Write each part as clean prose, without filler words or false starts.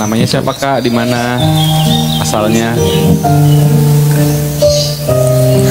Namanya siapa Kak? Di mana asalnya?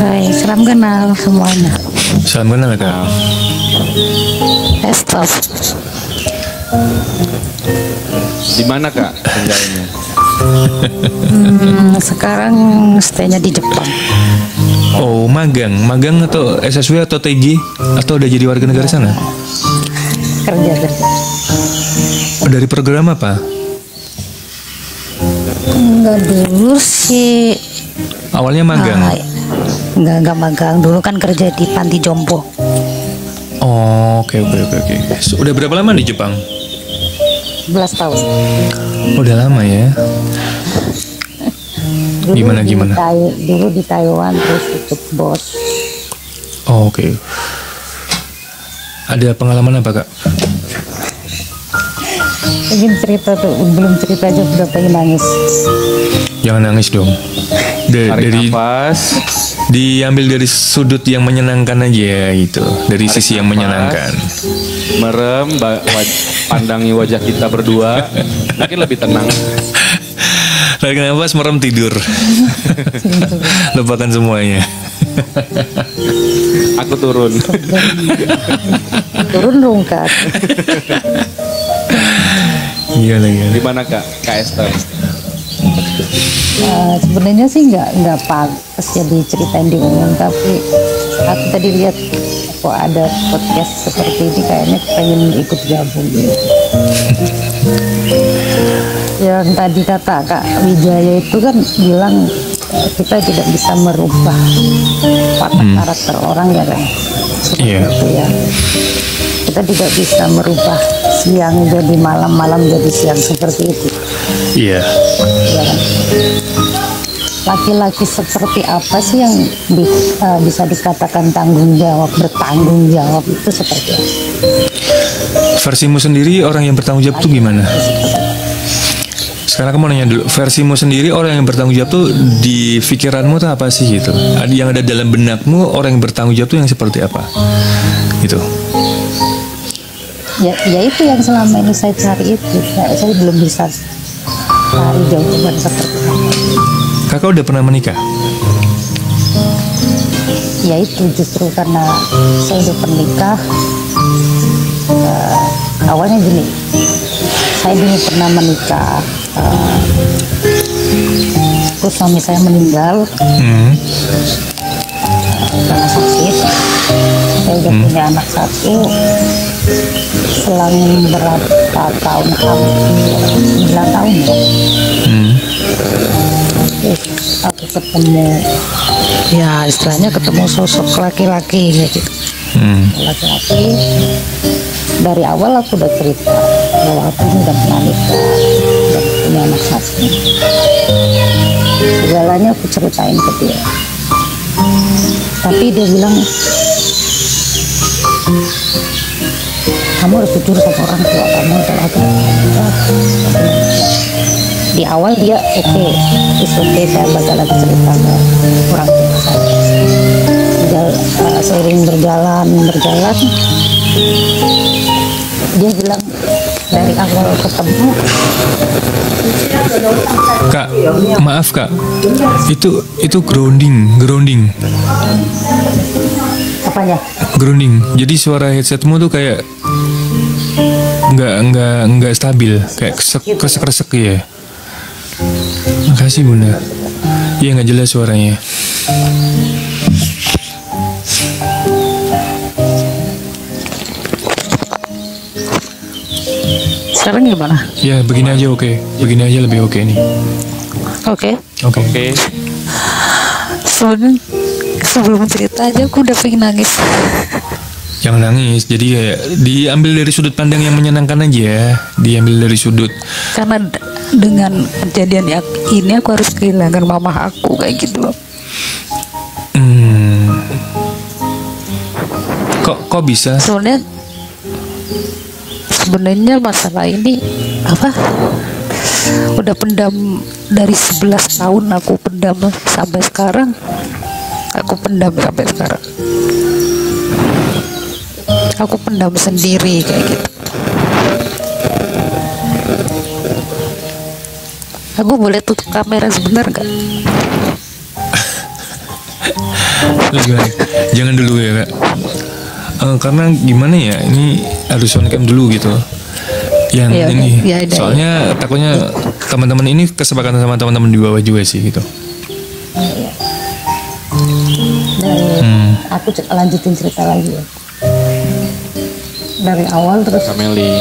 Hai, salam kenal semuanya. Salam kenal Kak. Stop. Di mana Kak tinggalnya? Sekarang stay-nya di Jepang. Oh, magang atau SSW atau TG atau udah jadi warga negara sana? Kerja. Dari program apa? Enggak dulu sih. Awalnya magang. Enggak magang. Dulu kan kerja di panti jompo. Oh, oke. So, udah berapa lama di Jepang? 11 tahun. Udah lama ya. Dulu Gimana? Dulu di Taiwan, terus ikut bos. Oh, oke. Ada pengalaman apa Kak? Ingin cerita tuh, belum cerita aja udah pengen nangis. Jangan nangis dong. Tarik Dari nafas. diambil dari sudut yang menyenangkan aja gitu. Dari Tarik sisi yang nafas. menyenangkan. Merem, pandangi wajah kita berdua, mungkin lebih tenang. Tarik nafas, merem, tidur. Lupakan semuanya. Aku turun. Turun dong Kak. Iya. Di mana Kak? Kak Esther. Sebenarnya sih nggak pantas ya diceritain di umum, tapi aku tadi lihat kok ada podcast seperti ini, kayaknya pengen ikut gabung gitu. Yang tadi kata Kak Wijaya itu kan bilang kita tidak bisa merubah watak karakter orang ya kan, seperti itu ya. Kita tidak bisa merubah siang jadi malam, malam jadi siang, seperti itu. Iya. Ya kan? Laki-laki seperti apa sih yang bisa dikatakan bertanggung jawab itu seperti apa? Versimu sendiri orang yang bertanggung jawab tuh gimana? Sekarang kamu nanya dulu, versimu sendiri orang yang bertanggung jawab tuh di pikiranmu tuh apa sih gitu? Yang ada dalam benakmu orang yang bertanggung jawab tuh yang seperti apa? Gitu. Ya itu yang selama ini saya cari itu. Saya belum bisa cari jawaban seperti apa. Kakak udah pernah menikah? Ya itu justru karena saya udah pernah. Awalnya gini, saya dulu pernah menikah, terus suami saya meninggal karena sakit. Saya udah punya anak satu, selang berapa tahun, 9 tahun ya. Terus aku ketemu, ya istilahnya ketemu sosok laki-laki kayak gitu. Laki-laki, dari awal aku udah cerita bahwa aku ini udah pernah nikah dan punya anak satu. Segalanya aku ceritain ke dia, tapi dia bilang kamu harus jujur sama orang tua kamu laki-laki. Di awal dia oke, saya bakal lagi cerita ke orang tua saya. Seiring berjalan, dia bilang dari awal ketemu. Kak, maaf Kak, itu grounding. Apanya? Grounding. Jadi suara headsetmu tuh kayak nggak stabil, kayak kresek ya. Makasih Bunda. Iya nggak jelas suaranya. Sekarang gimana? Ya begini aja oke. Begini aja lebih oke nih. Oke. Sebelum cerita aja aku udah pengen nangis. Jangan nangis. Jadi ya diambil dari sudut pandang yang menyenangkan aja. Diambil dari sudut. Karena dengan kejadian ini aku harus kehilangan mama aku kayak gitu loh. Kok bisa? Sebenarnya masalah ini apa? Udah pendam dari 11 tahun aku pendam sampai sekarang. Aku pendam sendiri kayak gitu. Aku boleh tutup kamera sebentar nggak? Jangan dulu ya Kak. Karena gimana ya, ini harus on cam dulu gitu. Yang Ya, ini, ya, ya, soalnya takutnya teman-teman ini kesepakatan sama teman-teman di bawah juga sih gitu. Dan aku lanjutin cerita lagi ya. Dari awal terus Kameli.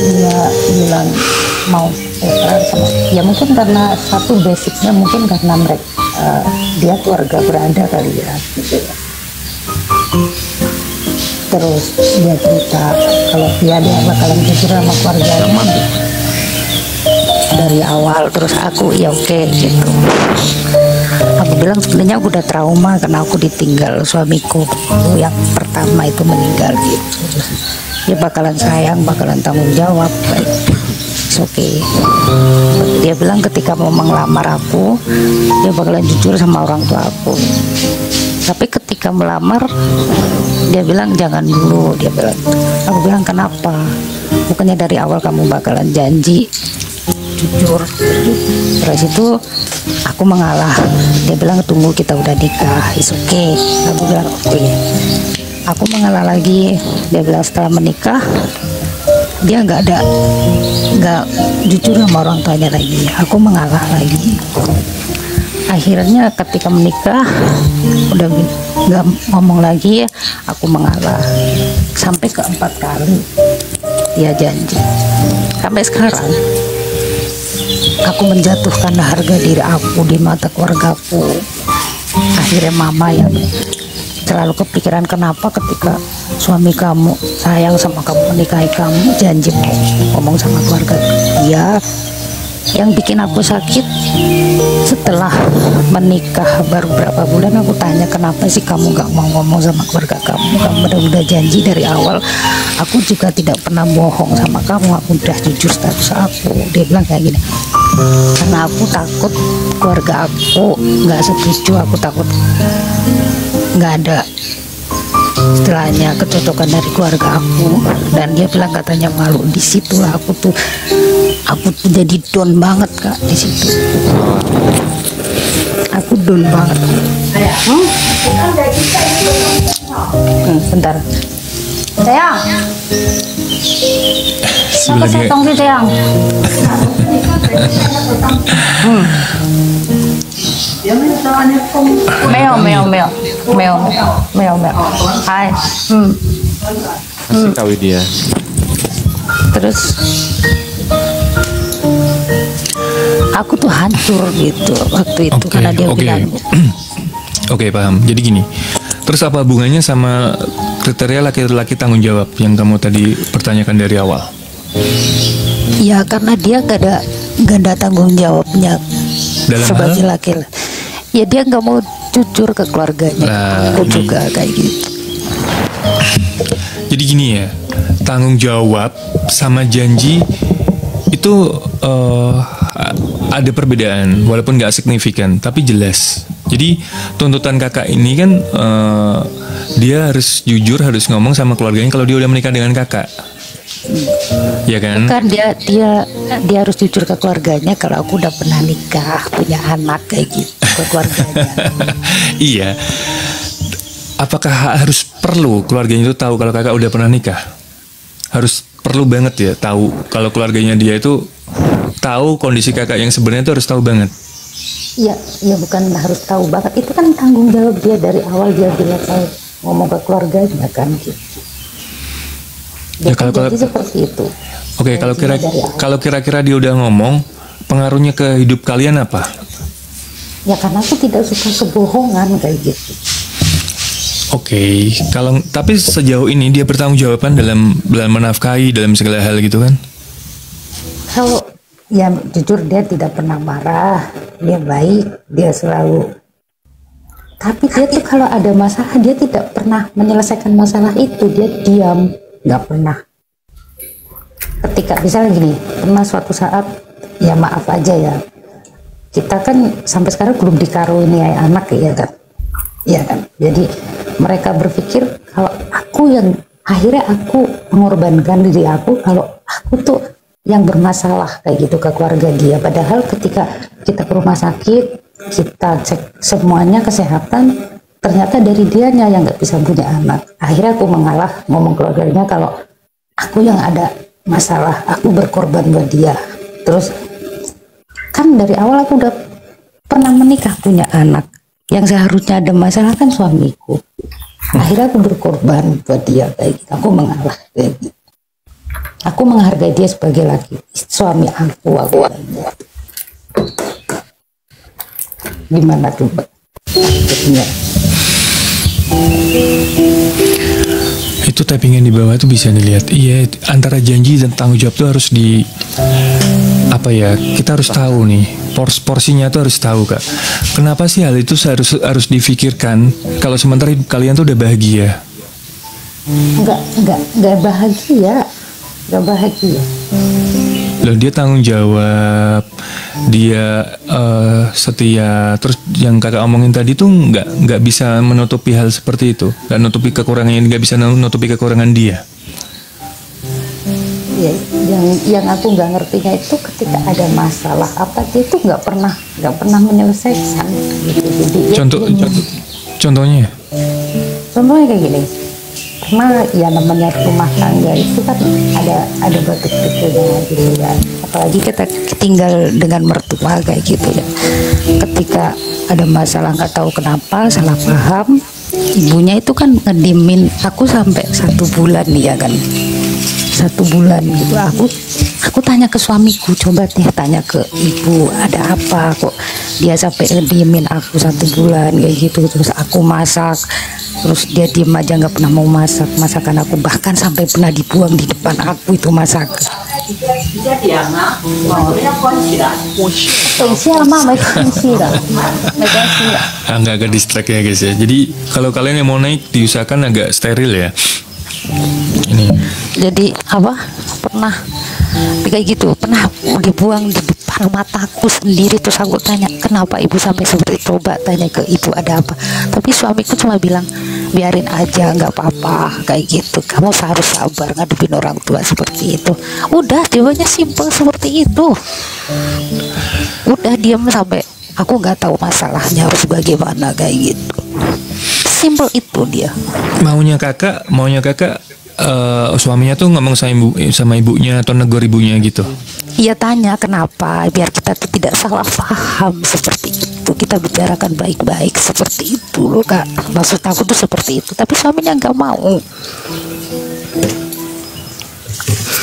dia bilang mau pacaran sama, ya mungkin karena satu basicnya mungkin karena mereka dia keluarga berada kali ya gitu ya. Terus dia cerita kalau dia bakalan jujur sama keluarganya dari awal. Terus aku ya oke gitu. Aku bilang sebenarnya aku udah trauma karena aku ditinggal suamiku yang pertama itu meninggal gitu. Dia bakalan sayang, bakalan tanggung jawab. Oke. Dia bilang ketika mau melamar aku, dia bakalan jujur sama orang tua aku. Tapi ketika melamar, dia bilang jangan dulu. Dia bilang, aku bilang kenapa? Bukannya dari awal kamu bakalan janji jujur. Terus itu aku mengalah. Dia bilang tunggu kita udah nikah, is okay. Aku bilang oke. Aku mengalah lagi. Dia bilang setelah menikah dia nggak jujur sama orang tuanya lagi. Aku mengalah lagi. Akhirnya ketika menikah udah nggak ngomong lagi, aku mengalah sampai ke 4 kali dia janji. Sampai sekarang aku menjatuhkan harga diri aku di mata keluargaku. Akhirnya mama yang selalu kepikiran kenapa ketika suami kamu sayang sama kamu, menikahi kamu, janji mau ngomong sama keluarga dia. Yang bikin aku sakit setelah menikah baru berapa bulan, aku tanya kenapa sih kamu gak mau ngomong sama keluarga kamu udah janji dari awal. Aku juga tidak pernah bohong sama kamu, aku udah jujur status aku. Dia bilang kayak gini, karena aku takut keluarga aku gak setuju, aku takut gak ada istilahnya kecocokan dari keluarga aku. Dan dia bilang katanya malu. Disitulah aku tuh jadi down banget Kak di situ. Aku down banget. Bentar. Sayang. Apa setong sih sayang? Meo. Hai. Kasih tahu dia. Terus aku tuh hancur gitu waktu itu karena dia bilang. Oke, paham. Jadi gini. Terus apa hubungannya sama kriteria laki-laki tanggung jawab yang kamu tadi pertanyakan dari awal? Ya karena dia gak ada tanggung jawabnya dalam sebagai laki-laki. Ya dia nggak mau jujur ke keluarganya. Aku juga kayak gitu. Jadi gini ya, tanggung jawab sama janji itu ada perbedaan, walaupun nggak signifikan, tapi jelas. Jadi tuntutan kakak ini kan dia harus jujur, harus ngomong sama keluarganya kalau dia udah menikah dengan kakak. Ya kan? Bukan dia harus jujur ke keluarganya kalau aku udah pernah nikah, punya anak kayak gitu ke keluarganya. Iya. Apakah harus perlu keluarganya itu tahu kalau kakak udah pernah nikah? Harus perlu banget ya tahu kalau keluarganya dia itu tahu kondisi kakak yang sebenarnya itu harus tahu banget. Ya bukan harus tahu banget. Itu kan tanggung jawab dia dari awal. Dia bilang saya ngomong ke keluarganya kan gitu. Ya, kalau seperti itu. Oke, kalau kira-kira dia udah ngomong, pengaruhnya ke hidup kalian apa? Ya karena aku tidak suka kebohongan kayak gitu. Oke, tapi sejauh ini dia bertanggung jawaban dalam menafkahi dalam segala hal gitu kan? Kalau ya jujur dia tidak pernah marah, dia baik, dia selalu. Tapi dia tuh kalau ada masalah dia tidak pernah menyelesaikan masalah itu, dia diam. Nggak pernah. Ketika misalnya gini, pernah suatu saat ya maaf aja ya, kita kan sampai sekarang belum dikaruniai anak ya kan. Jadi mereka berpikir kalau aku yang akhirnya aku mengorbankan diri aku, kalau aku tuh yang bermasalah kayak gitu ke keluarga dia. Padahal ketika kita ke rumah sakit, kita cek semuanya kesehatan, ternyata dari dianya yang nggak bisa punya anak. Akhirnya aku mengalah, ngomong keluarganya kalau aku yang ada masalah, aku berkorban buat dia. Terus kan dari awal aku udah pernah menikah, punya anak, yang seharusnya ada masalah kan suamiku. Akhirnya aku berkorban buat dia kayak gitu. Aku mengalah kayak gitu. Aku menghargai dia sebagai laki suami aku kayak gitu. Gimana tuh Mbak? Akhirnya Itu tapping yang di bawah tuh bisa dilihat. Iya, antara janji dan tanggung jawab tuh harus di apa ya? Kita harus tahu nih. Porsinya tuh harus tahu, Kak. Kenapa sih hal itu harus difikirkan kalau sementara kalian tuh udah bahagia? Enggak bahagia. Enggak bahagia. Loh, dia tanggung jawab, dia setia, terus yang kakak omongin tadi tuh nggak bisa menutupi hal seperti itu, nggak nutupi kekurangannya, nggak bisa menutupi kekurangan dia. Ya, yang aku nggak ngertinya itu ketika ada masalah apa dia itu nggak pernah menyelesaikan gitu. Jadi Contohnya kayak gini. Karena ya namanya rumah tangga itu kan ada batuk-batuknya gitu ya. Apalagi kita tinggal dengan mertua kayak gitu ya. Ketika ada masalah nggak tahu kenapa salah paham, ibunya itu kan ngedimin aku sampai 1 bulan nih ya kan. 1 bulan gitu. Aku tanya ke suamiku, coba deh tanya ke ibu ada apa kok dia sampai ngedimin aku 1 bulan kayak gitu. Terus aku masak, terus dia diem aja nggak pernah mau masak masakan aku, bahkan sampai pernah dibuang di depan aku itu masakan. agak distract ya guys ya. Jadi kalau kalian yang mau naik diusahakan agak steril ya. Ini. Jadi apa? Pernah kayak gitu, pernah dibuang di depan mataku sendiri. Terus aku tanya kenapa ibu sampai seperti itu, coba tanya ke ibu ada apa. Tapi suamiku cuma bilang biarin aja nggak apa-apa kayak gitu, kamu harus sabar ngadepin orang tua seperti itu. Udah jawabannya simple seperti itu. Udah diam sampai aku nggak tahu masalahnya harus bagaimana kayak gitu. Simple itu dia. Maunya kakak suaminya tuh ngomong sama ibunya atau negor ibunya gitu. Iya, tanya kenapa biar kita tuh tidak salah paham seperti itu, kita bicarakan baik-baik seperti itu loh Kak. Maksud aku tuh seperti itu, tapi suaminya nggak mau.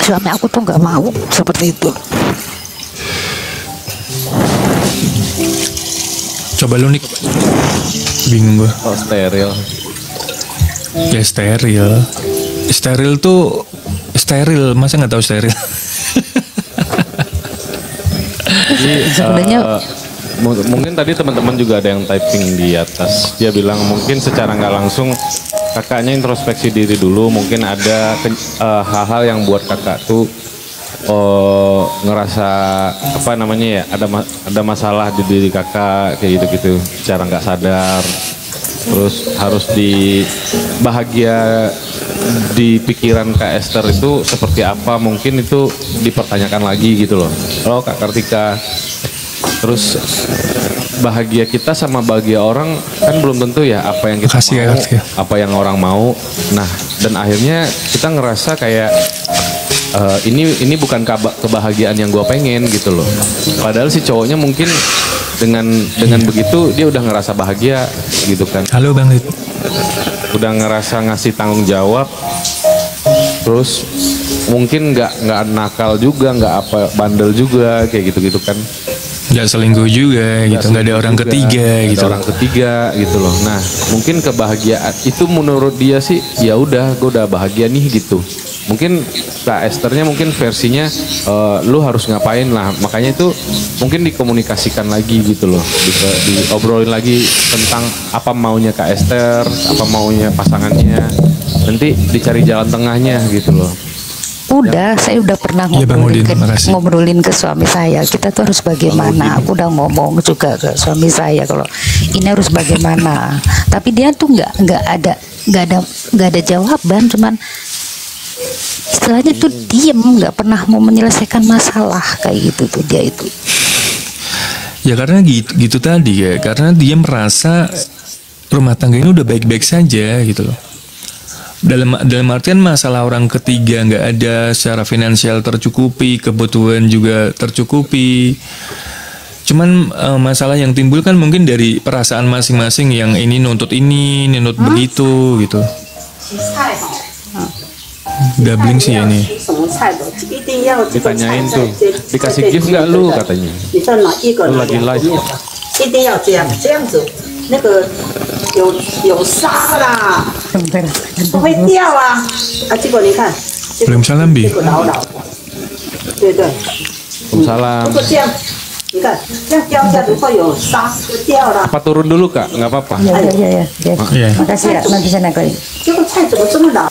Suami aku tuh nggak mau seperti itu. Coba lu nih, bingung gue. Oh, steril. Ya steril tuh steril, masa nggak tahu steril? Jadi Sebenarnya mungkin tadi teman-teman juga ada yang typing di atas. Dia bilang mungkin secara nggak langsung kakaknya introspeksi diri dulu. Mungkin ada hal-hal yang buat kakak tuh ngerasa apa namanya ya, ada masalah di diri kakak kayak gitu-gitu secara nggak sadar. Terus harus bahagia di pikiran Kak Esther itu seperti apa, mungkin itu dipertanyakan lagi gitu loh. Kalau Kak Kartika, terus bahagia kita sama bahagia orang kan belum tentu ya, apa yang kita mau, apa yang orang mau. Nah, dan akhirnya kita ngerasa kayak ini bukan kebahagiaan yang gue pengen gitu loh. Padahal si cowoknya mungkin dengan begitu dia udah ngerasa bahagia gitu kan. Halo Bang Lid. Udah ngerasa ngasih tanggung jawab, terus mungkin nggak nakal juga, nggak apa bandel juga kayak gitu kan. Nggak selingkuh juga gitu, nggak ada orang ketiga gitu. Orang ketiga gitu loh. Nah, mungkin kebahagiaan itu menurut dia sih ya udah, gue udah bahagia nih gitu. Mungkin Kak Esthernya mungkin versinya lu harus ngapain lah, makanya itu mungkin dikomunikasikan lagi gitu loh, bisa diobrolin lagi tentang apa maunya Kak Esther, apa maunya pasangannya, nanti dicari jalan tengahnya gitu loh. Udah, saya udah pernah ngobrolin ke suami saya. Kita tuh harus bagaimana. Aku udah ngomong juga ke suami saya kalau ini harus bagaimana. Tapi dia tuh nggak ada jawaban. Cuman istilahnya tuh diem, nggak pernah mau menyelesaikan masalah kayak gitu tuh dia itu. Ya karena gitu tadi ya, karena dia merasa rumah tangga ini udah baik-baik saja gitu loh. Dalam artian masalah orang ketiga nggak ada, secara finansial tercukupi, kebutuhan juga tercukupi. Cuman masalah yang timbul kan mungkin dari perasaan masing-masing, yang ini nuntut begitu gitu. Gabling sih ya ini. Ditanyain tuh, dikasih gift nggak lu katanya? Lu lagi live. 一定要这样子，那个有沙啦，不会掉啊！结果你看， Belum salam bi. 这个老老，对对， Waalaikumsalam. 如果这样，你看这样掉下来会有沙，就掉了。 Apa turun dulu kak? Nggak apa-apa. Iya. Iya. Makasih ya, nanti saya naik lagi. 这个菜怎么这么老？